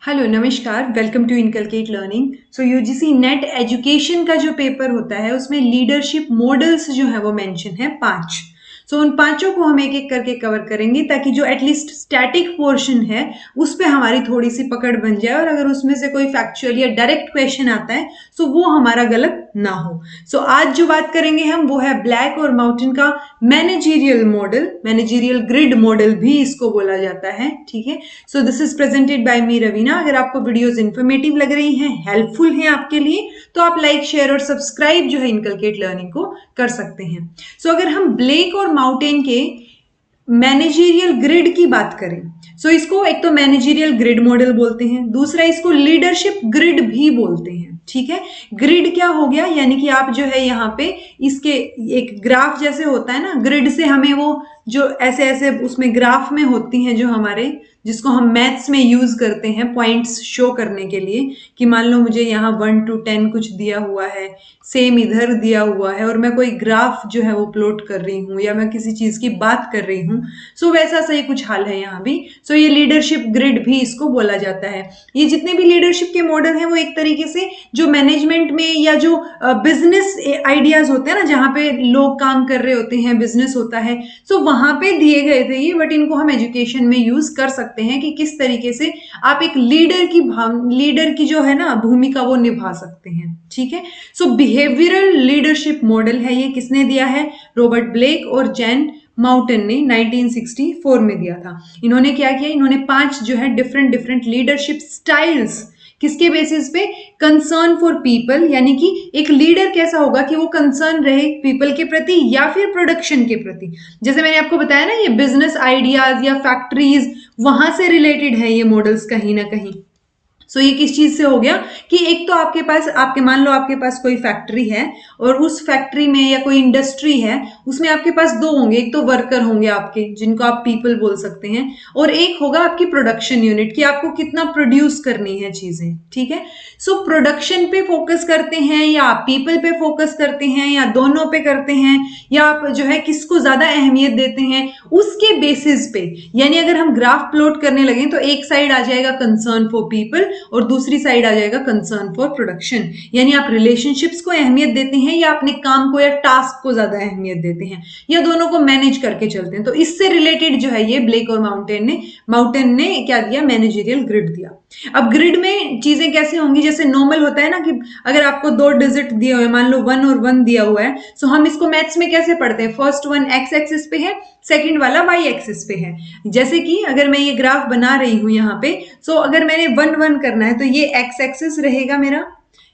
Hello नमस्कार, welcome to inculcate learning. So UGC NET education का जो पेपर होता है उसमें लीडरशिप मॉडल्स जो है वो मेंशन है 5। सो उन पांचों को हम एक एक करके कवर करेंगे ताकि जो एटलीस्ट स्टैटिक पोर्शन है उस पे हमारी थोड़ी सी पकड़ बन जाए और अगर उसमें से कोई फैक्चुअल या डायरेक्ट क्वेश्चन आता है तो वो हमारा गलत ना हो। सो आज जो बात करेंगे हम वो है ब्लैक और माउंटेन का managerial model, managerial grid model भी इसको बोला जाता है। ठीक है, so this is presented by me Raveena. अगर आपको वीडियोस इन्फॉर्मेटिव लग रही हैं, हेल्पफुल हैं आपके लिए, तो आप लाइक शेयर और सब्सक्राइब जो है इनकलकेट लर्निंग को कर सकते हैं। सो अगर हम ब्लेक और माउंटेन के मैनेजरियल ग्रिड की बात करें, सो इसको एक तो मैनेजरियल ग्रिड मॉडल बोलते हैं, दूसरा इसको लीडरशिप ग्रिड भी बोलते हैं। ठीक है, ग्रिड क्या हो गया, यानी कि आप जो है यहाँ पे इसके एक ग्राफ जैसे होता है ना, ग्रिड से हमें वो जो ऐसे ऐसे उसमें ग्राफ में होती हैं जो हमारे, जिसको हम मैथ्स में यूज करते हैं पॉइंट्स शो करने के लिए, कि मान लो मुझे यहाँ 1 to 10 कुछ दिया हुआ है, सेम इधर दिया हुआ है और मैं कोई ग्राफ जो है वो प्लॉट कर रही हूँ या मैं किसी चीज की बात कर रही हूँ। सो वैसा सही कुछ हाल है यहाँ भी। सो ये लीडरशिप ग्रिड भी इसको बोला जाता है। ये जितने भी लीडरशिप के मॉडल हैं वो एक तरीके से जो मैनेजमेंट में या जो बिजनेस आइडियाज होते हैं ना, जहाँ पे लोग काम कर रहे होते हैं, बिजनेस होता है, सो वहां पे दिए गए थे ये, बट इनको हम एजुकेशन में यूज कर सकते हैं कि किस तरीके से आप एक लीडर की जो है ना भूमिका वो निभा सकते हैं। ठीक है, सो बिहेवियरल लीडरशिप मॉडल है ये, किसने दिया है? रॉबर्ट ब्लेक और जैन माउंटेन ने 1964 में दिया था। इन्होंने क्या किया, इन्होंने 5 जो है डिफरेंट लीडरशिप स्टाइल्स, किसके बेसिस पे? कंसर्न फॉर पीपल, यानी कि एक लीडर कैसा होगा कि वो कंसर्न रहे पीपल के प्रति या फिर प्रोडक्शन के प्रति। जैसे मैंने आपको बताया ना, ये बिजनेस आइडियाज या फैक्ट्रीज, वहां से रिलेटेड है ये मॉडल्स कहीं ना कहीं। सो ये किस चीज से हो गया कि एक तो आपके पास, आपके मान लो आपके पास कोई फैक्ट्री है और उस फैक्ट्री में या कोई इंडस्ट्री है, उसमें आपके पास 2 होंगे, एक तो वर्कर होंगे आपके जिनको आप पीपल बोल सकते हैं, और एक होगा आपकी प्रोडक्शन यूनिट कि आपको कितना प्रोड्यूस करनी है चीजें। ठीक है, सो प्रोडक्शन पे फोकस करते हैं या आप पीपल पे फोकस करते हैं या दोनों पे करते हैं, या आप जो है किसको ज्यादा अहमियत देते हैं, उसके बेसिस पे। यानी अगर हम ग्राफ प्लॉट करने लगे तो एक साइड आ जाएगा कंसर्न फॉर पीपल और दूसरी साइड आ जाएगा कंसर्न फॉर प्रोडक्शन। यानी आप रिलेशनशिप्स को अहमियत देते हैं या अपने काम को या टास्क को ज्यादा अहमियत देते हैं, या दोनों को मैनेज करके चलते हैं। तो इससे रिलेटेड जो है ये ब्लेक और माउंटेन ने क्या दिया? मैनेजरियल ग्रिड दिया। अब ग्रिड में चीजें कैसे होंगी, जैसे नॉर्मल होता है ना कि अगर आपको 2 डिजिट दिए हुए, मान लो 1 और 1 दिया हुआ है, सो हम इसको मैथ्स में कैसे पढ़ते हैं? फर्स्ट 1 एक्स एक्सिस पे है, सेकंड वाला वाई एक्सिस पे है। जैसे कि अगर मैं ये ग्राफ बना रही हूं यहाँ पे, सो अगर मैंने 1 1 करना है तो ये एक्स एक्सिस रहेगा मेरा,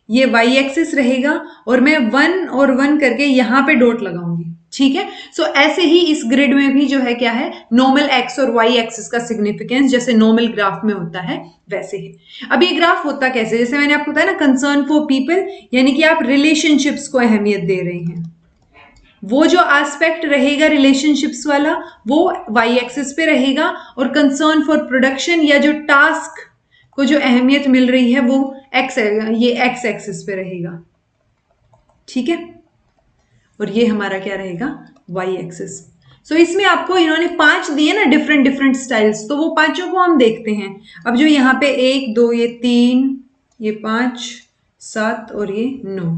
ये वाई एक्सिस रहेगा, और मैं 1 और 1 करके यहाँ पे डॉट लगाऊंगी। ठीक है, सो ऐसे ही इस ग्रिड में भी जो है क्या है, नॉर्मल एक्स और वाई एक्सिस का सिग्निफिकेंस जैसे नॉर्मल ग्राफ में होता है वैसे ही। अब ये ग्राफ होता कैसे? जैसे मैंने आपको बताया ना, कंसर्न फॉर पीपल, यानी कि आप रिलेशनशिप्स को अहमियत दे रहे हैं, वो जो एस्पेक्ट रहेगा रिलेशनशिप्स वाला वो वाई एक्सिस पे रहेगा, और कंसर्न फॉर प्रोडक्शन या जो टास्क को जो अहमियत मिल रही है वो ये एक्स एक्सिस पे रहेगा। ठीक है, और ये हमारा क्या रहेगा? Y axis. सो इसमें आपको इन्होंने 5 दिए ना डिफरेंट स्टाइल्स, तो वो पांचों को हम देखते हैं। अब जो यहाँ पे 1 2 ये 3 ये 5 7 और ये 9,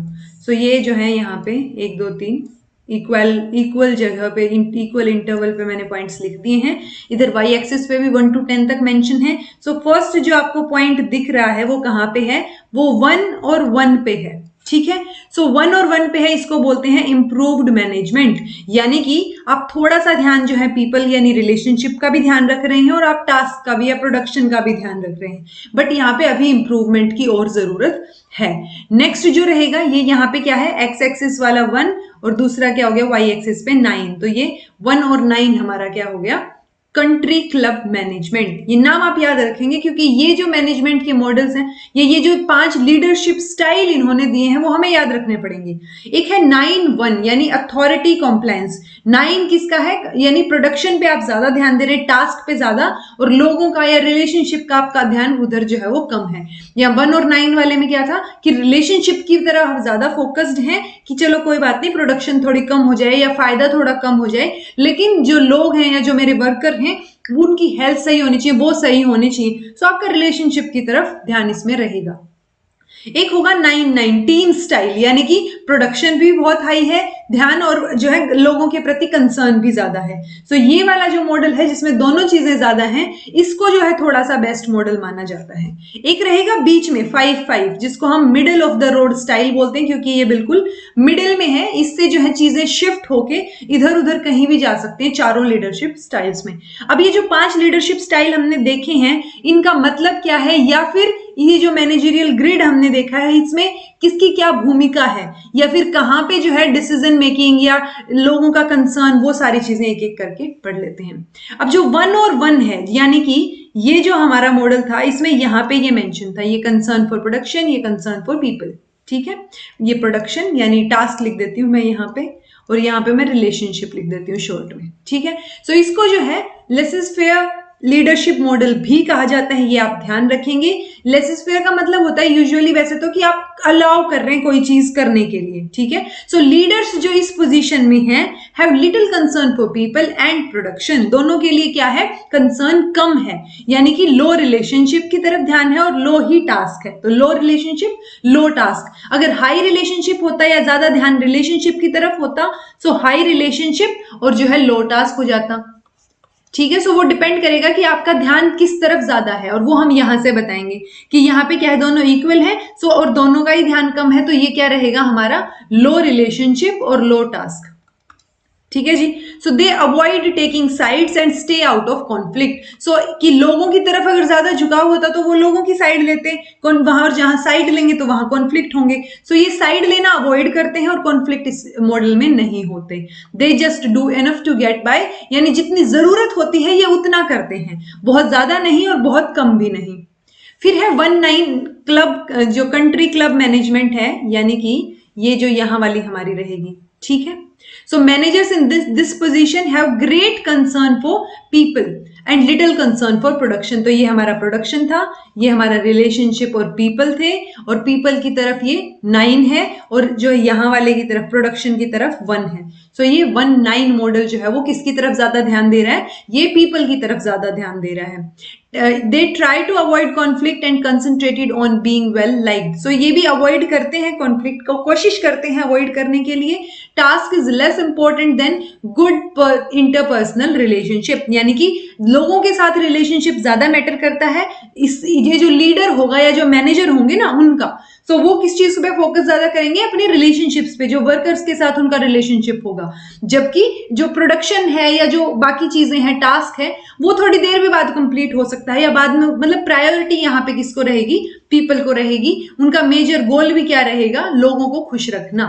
सो ये जो है यहाँ पे 1 2 3 इक्वल जगह पे, इक्वल इंटरवल पे मैंने पॉइंट्स लिख दिए हैं। इधर वाई एक्सिस पे भी 1 to 10 तक मेंशन है। सो फर्स्ट जो आपको पॉइंट दिख रहा है वो कहाँ पे है? वो 1 और 1 पे है। ठीक है, सो 1 और 1 पे है, इसको बोलते हैं इंप्रूव्ड मैनेजमेंट, यानी कि आप थोड़ा सा ध्यान जो है पीपल यानी रिलेशनशिप का भी ध्यान रख रहे हैं और आप टास्क का भी या प्रोडक्शन का भी ध्यान रख रहे हैं, बट यहाँ पे अभी इंप्रूवमेंट की और जरूरत है। नेक्स्ट जो रहेगा ये यहाँ पे क्या है? एक्स एक्सिस वाला 1 और दूसरा क्या हो गया? वाई एक्सिस पे 9। तो ये 1 और 9 हमारा क्या हो गया? Country club management. ये नाम आप याद रखेंगे क्योंकि ये जो मैनेजमेंट के मॉडल्स हैं, ये जो 5 लीडरशिप स्टाइल इन्होंने दिए हैं वो हमें याद रखने पड़ेंगे। एक है 9-1 यानी अथॉरिटी कॉम्प्लायंस। 9 किसका है? यानी प्रोडक्शन पे आप ज्यादा ध्यान दे रहे हैं, टास्क पे ज्यादा, और लोगों का या रिलेशनशिप का आपका ध्यान उधर जो है वो कम है। या 1 और 9 वाले में क्या था कि रिलेशनशिप की तरह आप ज्यादा फोकस्ड हैं कि चलो कोई बात नहीं, प्रोडक्शन थोड़ी कम हो जाए या फायदा थोड़ा कम हो जाए, लेकिन जो लोग हैं या जो मेरे वर्कर हैं वो उनकी हेल्थ सही होनी चाहिए, वो सही होनी चाहिए। सो आपका रिलेशनशिप की तरफ ध्यान इसमें रहेगा। एक होगा 9-9 स्टाइल, यानी कि प्रोडक्शन भी बहुत हाई है, ध्यान और जो है लोगों के प्रति कंसर्न भी ज्यादा है। सो ये वाला जो मॉडल है जिसमें दोनों चीजें ज्यादा हैं, इसको जो है थोड़ा सा बेस्ट मॉडल माना जाता है। एक रहेगा बीच में 5-5, जिसको हम middle of the road style बोलते हैं, क्योंकि ये बिल्कुल मिडिल में है। इससे जो है चीजें शिफ्ट होके इधर उधर कहीं भी जा सकते हैं चारों लीडरशिप स्टाइल्स में। अब ये जो 5 लीडरशिप स्टाइल हमने देखे हैं, इनका मतलब क्या है, या फिर ये जो मैनेजरियल ग्रिड हमने देखा है इसमें किसकी क्या भूमिका है, या फिर कहां पे जो है डिसीजन मेकिंग या लोगों का कंसर्न, वो सारी चीजें एक एक करके पढ़ लेते हैं। अब जो 1 और 1 है, यानी कि ये जो हमारा मॉडल था इसमें यहां पे ये मेंशन था, ये कंसर्न फॉर प्रोडक्शन, ये कंसर्न फॉर पीपल। ठीक है, ये प्रोडक्शन यानी टास्क लिख देती हूं मैं यहाँ पे, और यहाँ पे मैं रिलेशनशिप लिख देती हूँ शॉर्ट में। ठीक है, सो इसको जो है लेसेस फेयर लीडरशिप मॉडल भी कहा जाता है, ये आप ध्यान रखेंगे। लेसेस फेयर का मतलब होता है यूजुअली वैसे तो कि आप अलाउ कर रहे हैं कोई चीज करने के लिए। ठीक है, सो लीडर्स जो इस पोजीशन में हैं have little concern for people and production, दोनों के लिए क्या है, कंसर्न कम है, यानी कि लो रिलेशनशिप की तरफ ध्यान है और लो ही टास्क है। तो लो रिलेशनशिप लो टास्क। अगर हाई रिलेशनशिप होता या ज्यादा ध्यान रिलेशनशिप की तरफ होता, सो हाई रिलेशनशिप और जो है लो टास्क हो जाता। ठीक है, सो वो डिपेंड करेगा कि आपका ध्यान किस तरफ ज्यादा है, और वो हम यहां से बताएंगे कि यहाँ पे क्या है, दोनों इक्वल है, सो और दोनों का ही ध्यान कम है, तो ये क्या रहेगा हमारा लो रिलेशनशिप और लो टास्क। ठीक है जी, so they avoid taking sides and stay out of conflict. So कि लोगों की तरफ अगर ज्यादा झुकाव होता तो वो लोगों की साइड लेते, वहां, और जहां साइड लेंगे तो वहां कॉन्फ्लिक्ट होंगे। सो ये साइड लेना अवॉइड करते हैं और कॉन्फ्लिक्ट इस मॉडल में नहीं होते। They just do enough to get by, यानी जितनी जरूरत होती है ये उतना करते हैं, बहुत ज्यादा नहीं और बहुत कम भी नहीं। फिर है 1-9 क्लब, जो कंट्री क्लब मैनेजमेंट है, यानी कि ये जो यहां वाली हमारी रहेगी। ठीक है, so managers in this position have great concern for people and little concern for production। तो ये हमारा प्रोडक्शन था, ये हमारा रिलेशनशिप और पीपल थे, और पीपल की तरफ ये 9 है, और जो यहाँ वाले की तरफ प्रोडक्शन की तरफ 1 है। सो ये 1-9 मॉडल जो है वो किसकी तरफ ज्यादा ध्यान दे रहा है, ये पीपल की तरफ ज्यादा ध्यान दे रहा है। They try to avoid conflict and concentrated on being well liked. So ये भी अवॉइड करते हैं कॉन्फ्लिक्ट को, कोशिश करते हैं अवॉइड करने के लिए। Task is less important than good interpersonal relationship, यानी कि लोगों के साथ रिलेशनशिप ज्यादा मैटर करता है। ये जो लीडर होगा या जो मैनेजर होंगे ना उनका, तो वो किस चीज पे फोकस ज्यादा करेंगे, अपने रिलेशनशिप्स पे, जो वर्कर्स के साथ उनका रिलेशनशिप होगा। जबकि जो प्रोडक्शन है या जो बाकी चीजें हैं, टास्क है, वो थोड़ी देर भी बाद कंप्लीट हो सकता है, या बाद में, मतलब प्रायोरिटी यहाँ पे किसको रहेगी, पीपल को रहेगी। उनका मेजर गोल भी क्या रहेगा, लोगों को खुश रखना।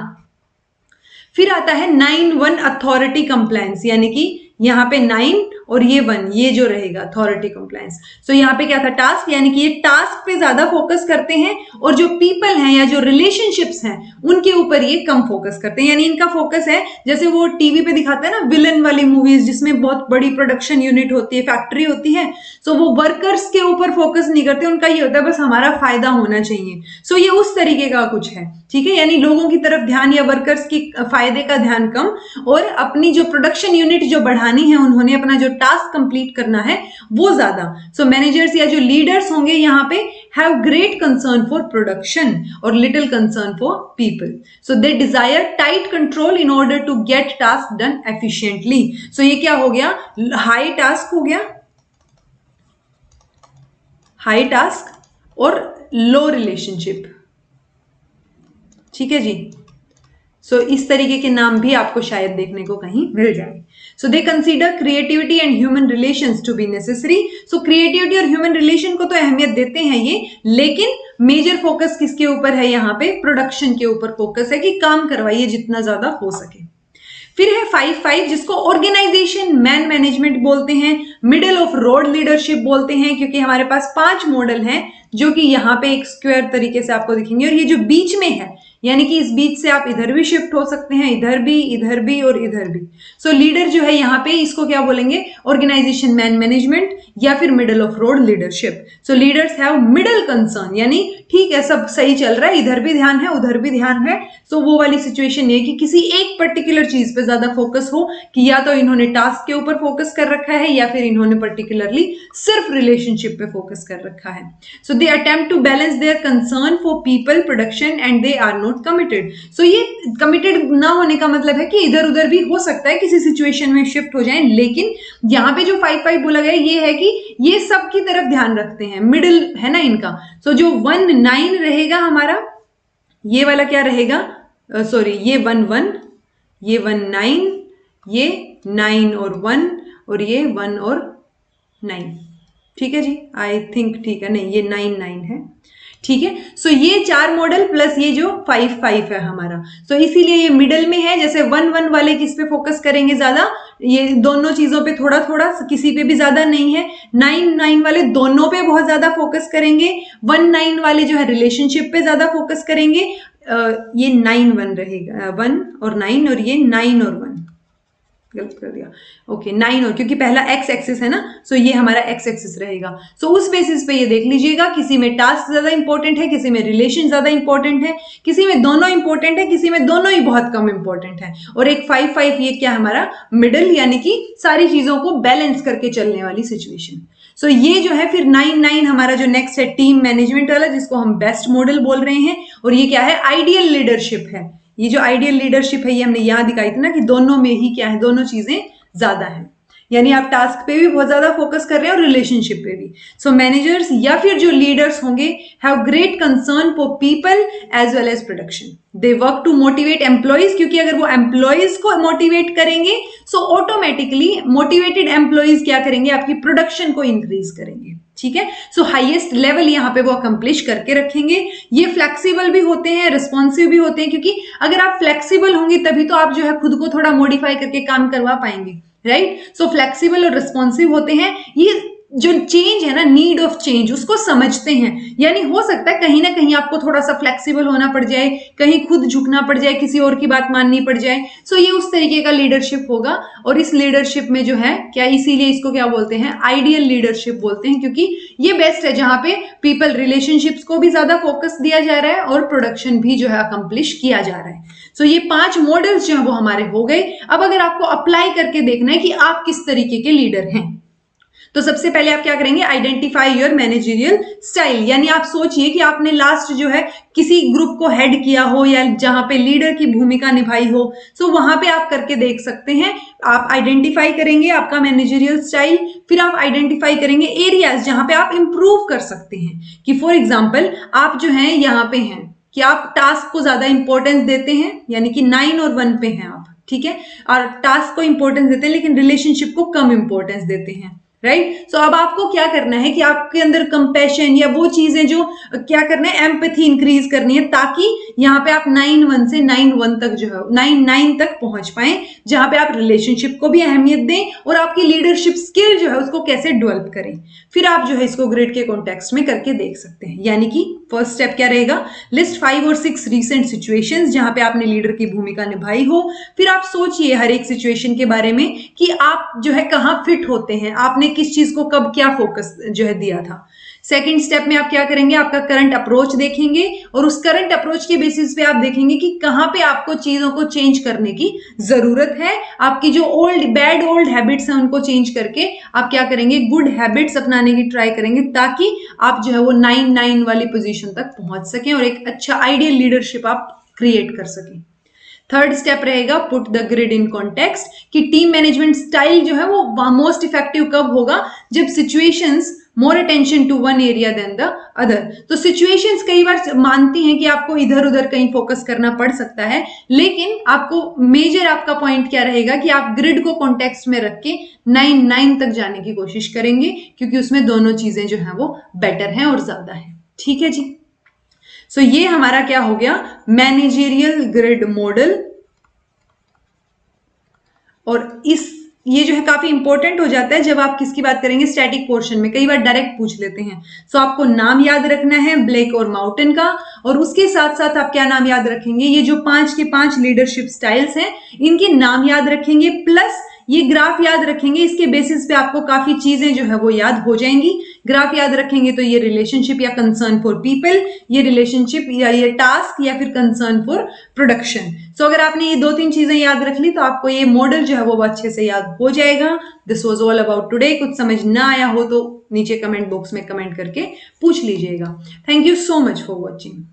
फिर आता है 9-1 अथॉरिटी कंप्लायंस, यानी कि यहाँ पे 9 और ये 1, ये जो रहेगा अथॉरिटी कंप्लायंस। सो यहाँ पे क्या था, टास्क, यानी कि ये टास्क पे ज्यादा फोकस करते हैं, और जो पीपल हैं या जो रिलेशनशिप्स हैं उनके ऊपर ये कम फोकस करते हैं। यानी इनका फोकस है, जैसे वो टीवी पे दिखाता है ना विलन वाली मूवीज, जिसमें बहुत बड़ी प्रोडक्शन यूनिट होती है, फैक्ट्री होती है, सो वो वर्कर्स के ऊपर फोकस नहीं करते, उनका ये होता है बस हमारा फायदा होना चाहिए। सो ये उस तरीके का कुछ है। ठीक है, यानी लोगों की तरफ ध्यान या वर्कर्स की फायदे का ध्यान कम, और अपनी जो प्रोडक्शन यूनिट जो बढ़ानी है, उन्होंने अपना जो टास्क कंप्लीट करना है वो ज्यादा। सो मैनेजर्स या जो लीडर्स होंगे यहाँ पे have great concern for production और little concern for people. So they desire tight control in order to get task done efficiently. So ये क्या हो गया, हाई टास्क हो गया, हाई टास्क और लो रिलेशनशिप। ठीक है जी, सो इस तरीके के नाम भी आपको शायद देखने को कहीं मिल जाए। So they consider creativity and human relations to be necessary. So creativity और ह्यूमन रिलेशन को तो अहमियत देते हैं ये, लेकिन मेजर फोकस किसके ऊपर है, यहाँ पे प्रोडक्शन के ऊपर फोकस है कि काम करवाइए जितना ज्यादा हो सके। फिर है 5-5, जिसको ऑर्गेनाइजेशन मैन मैनेजमेंट बोलते हैं, मिडिल ऑफ रोड लीडरशिप बोलते हैं, क्योंकि हमारे पास 5 मॉडल हैं जो कि यहाँ पे एक स्क्वायर तरीके से आपको दिखेंगे, और ये जो बीच में है यानी कि इस बीच से आप इधर भी शिफ्ट हो सकते हैं, इधर भी और इधर भी। सो लीडर जो है यहाँ पे इसको क्या बोलेंगे, ऑर्गेनाइजेशन मैनेजमेंट या फिर middle of road leadership. So leaders have middle concern, यानी ठीक है सब सही चल रहा है, इधर भी ध्यान है उधर भी ध्यान है। सो वो वाली सिचुएशन ये कि किसी एक पर्टिकुलर चीज पे ज्यादा फोकस हो, कि या तो इन्होंने टास्क के ऊपर फोकस कर रखा है या फिर इन्होंने पर्टिकुलरली सिर्फ रिलेशनशिप पे फोकस कर रखा है। So they attempt to balance their concern for people production and they are not committed. So ये कमिटेड ना होने का मतलब है कि इधर उधर भी हो सकता है किसी सिचुएशन में शिफ्ट हो जाए, लेकिन यहाँ पे जो 5-5 बोला गया ये है कि ये सब की तरफ ध्यान रखते हैं, मिडिल है ना इनका। सो जो 1-9 रहेगा हमारा, ये वाला क्या रहेगा, सॉरी ये 1-1, ये 1-9, ये 9 और 1 और ये 1 और 9। ठीक है जी, आई थिंक ठीक है, नहीं ये 9-9 है, ठीक है। सो ये 4 मॉडल प्लस ये जो 5-5 है हमारा, सो इसीलिए ये मिडल में है। जैसे 1-1 वाले किस पे फोकस करेंगे ज्यादा, ये दोनों चीजों पे थोड़ा थोड़ा, किसी पे भी ज्यादा नहीं है। 9-9 वाले दोनों पे बहुत ज्यादा फोकस करेंगे। 1-9 वाले जो है रिलेशनशिप पे ज्यादा फोकस करेंगे। ये 9-1 रहेगा, 1 और 9, और ये 9 और 1, गलत कर दिया, ओके 9 और, क्योंकि पहला एक्स एक्सिस है ना, सो ये हमारा एक्स एक्सिस रहेगा। सो उस बेसिस पे ये देख लीजिएगा, किसी में टास्क ज्यादा इंपॉर्टेंट है, किसी में रिलेशन ज्यादा इंपॉर्टेंट है, किसी में दोनों इंपॉर्टेंट है, किसी में दोनों ही बहुत कम इंपॉर्टेंट है। और एक 5-5 ये क्या हमारा मिडिल, यानी कि सारी चीजों को बैलेंस करके चलने वाली सिचुएशन। सो ये जो है फिर 9-9 हमारा जो नेक्स्ट है टीम मैनेजमेंट वाला, जिसको हम बेस्ट मॉडल बोल रहे हैं। और ये क्या है, आइडियल लीडरशिप है। ये जो आइडियल लीडरशिप है ये हमने यहां दिखाई थी ना, कि दोनों में ही क्या है, दोनों चीजें ज्यादा है, यानी आप टास्क पे भी बहुत ज्यादा फोकस कर रहे हैं और रिलेशनशिप पे भी। सो मैनेजर्स या फिर जो लीडर्स होंगे have great concern for people as well as production. They work to motivate employees, क्योंकि अगर वो एम्प्लॉइज को मोटिवेट करेंगे सो ऑटोमेटिकली मोटिवेटेड एम्प्लॉइज क्या करेंगे, आपकी प्रोडक्शन को इंक्रीज करेंगे। ठीक है, सो हाईएस्ट लेवल यहाँ पे वो अकम्प्लिश करके रखेंगे। ये फ्लेक्सिबल भी होते हैं, रिस्पॉन्सिव भी होते हैं, क्योंकि अगर आप फ्लेक्सिबल होंगे तभी तो आप जो है खुद को थोड़ा मॉडिफाई करके काम करवा पाएंगे, राइट। सो फ्लेक्सिबल और रिस्पॉन्सिव होते हैं। ये जो चेंज है ना, नीड ऑफ चेंज, उसको समझते हैं। यानी हो सकता है कहीं ना कहीं आपको थोड़ा सा फ्लेक्सिबल होना पड़ जाए, कहीं खुद झुकना पड़ जाए, किसी और की बात माननी पड़ जाए। सो ये उस तरीके का लीडरशिप होगा। और इस लीडरशिप में जो है क्या, इसीलिए इसको क्या बोलते हैं, आइडियल लीडरशिप बोलते हैं, क्योंकि ये बेस्ट है जहां पे पीपल रिलेशनशिप्स को भी ज्यादा फोकस दिया जा रहा है और प्रोडक्शन भी जो है अकम्प्लिश किया जा रहा है। सो ये 5 मॉडल्स जो है वो हमारे हो गए। अब अगर आपको अप्लाई करके देखना है कि आप किस तरीके के लीडर हैं, तो सबसे पहले आप क्या करेंगे, आइडेंटिफाई योर मैनेजरियल स्टाइल। यानी आप सोचिए कि आपने लास्ट जो है किसी ग्रुप को हेड किया हो या जहां पे लीडर की भूमिका निभाई हो, सो वहां पे आप करके देख सकते हैं। आप आइडेंटिफाई करेंगे आपका मैनेजरियल स्टाइल, फिर आप आइडेंटिफाई करेंगे एरियाज जहां पे आप इंप्रूव कर सकते हैं। कि फॉर एग्जाम्पल आप जो है यहाँ पे हैं कि आप टास्क को ज्यादा इंपॉर्टेंस देते हैं, यानी कि 9 और 1 पे हैं आप, ठीक है, और टास्क को इंपॉर्टेंस देते हैं लेकिन रिलेशनशिप को कम इंपॉर्टेंस देते हैं, राइट। सो अब आपको क्या करना है कि आपके अंदर कंपैशन या वो चीजें जो क्या करना है, एम्पैथी इंक्रीज करनी है, ताकि यहाँ पे आप 9-1 से 9-1 तक जो है 9-9 तक पहुंच पाए, जहां पे आप रिलेशनशिप को भी अहमियत दें और आपकी लीडरशिप स्किल जो है उसको कैसे डेवलप करें। फिर आप जो है इसको ग्रिड के कॉन्टेक्स्ट में करके देख सकते हैं। यानी कि फर्स्ट स्टेप क्या रहेगा, लिस्ट 5 और 6 रीसेंट सिचुएशंस जहां पे आपने लीडर की भूमिका निभाई हो। फिर आप सोचिए हर एक सिचुएशन के बारे में कि आप जो है कहां फिट होते हैं, आपने किस चीज को कब क्या फोकस जो है दिया था। सेकंड स्टेप में आप क्या करेंगे, आपका करंट अप्रोच देखेंगे और उस करंट अप्रोच के बेसिस पे आप देखेंगे कि कहां पे आपको चीजों को चेंज करने की जरूरत है। आपकी जो बैड ओल्ड हैबिट्स हैं उनको चेंज करके आप क्या करेंगे, गुड हैबिट्स अपनाने की ट्राई करेंगे, ताकि आप जो है वो 9-9 वाली पोजीशन तक पहुंच सकें और एक अच्छा आइडियल लीडरशिप आप क्रिएट कर सकें। थर्ड स्टेप रहेगा put the grid in context, कि टीम मैनेजमेंट स्टाइल जो है वो मोस्ट इफेक्टिव कब होगा, जब situations more attention to one area than the other. तो सिचुएशंस कई बार मानती हैं कि आपको इधर उधर कहीं फोकस करना पड़ सकता है, लेकिन आपको मेजर आपका पॉइंट क्या रहेगा कि आप ग्रिड को कॉन्टेक्स्ट में रख के 9-9 तक जाने की कोशिश करेंगे, क्योंकि उसमें दोनों चीजें जो है वो बेटर हैं और ज्यादा है। ठीक है जी, सो ये हमारा क्या हो गया, मैनेजरियल ग्रिड मॉडल। और इस ये जो है काफी इंपॉर्टेंट हो जाता है जब आप किसकी बात करेंगे स्टैटिक पोर्शन में, कई बार डायरेक्ट पूछ लेते हैं। सो आपको नाम याद रखना है ब्लेक और माउंटेन का, और उसके साथ साथ आप क्या नाम याद रखेंगे, ये जो 5 के 5 लीडरशिप स्टाइल्स हैं इनके नाम याद रखेंगे, प्लस ये ग्राफ याद रखेंगे। इसके बेसिस पे आपको काफी चीजें जो है वो याद हो जाएंगी। ग्राफ याद रखेंगे तो ये रिलेशनशिप या कंसर्न फॉर पीपल, ये रिलेशनशिप या ये टास्क, या फिर कंसर्न फॉर प्रोडक्शन। सो अगर आपने ये 2-3 चीजें याद रख ली तो आपको ये मॉडल जो है वो अच्छे से याद हो जाएगा। This was all about today. कुछ समझ ना आया हो तो नीचे कमेंट बॉक्स में कमेंट करके पूछ लीजिएगा। Thank you so much for watching.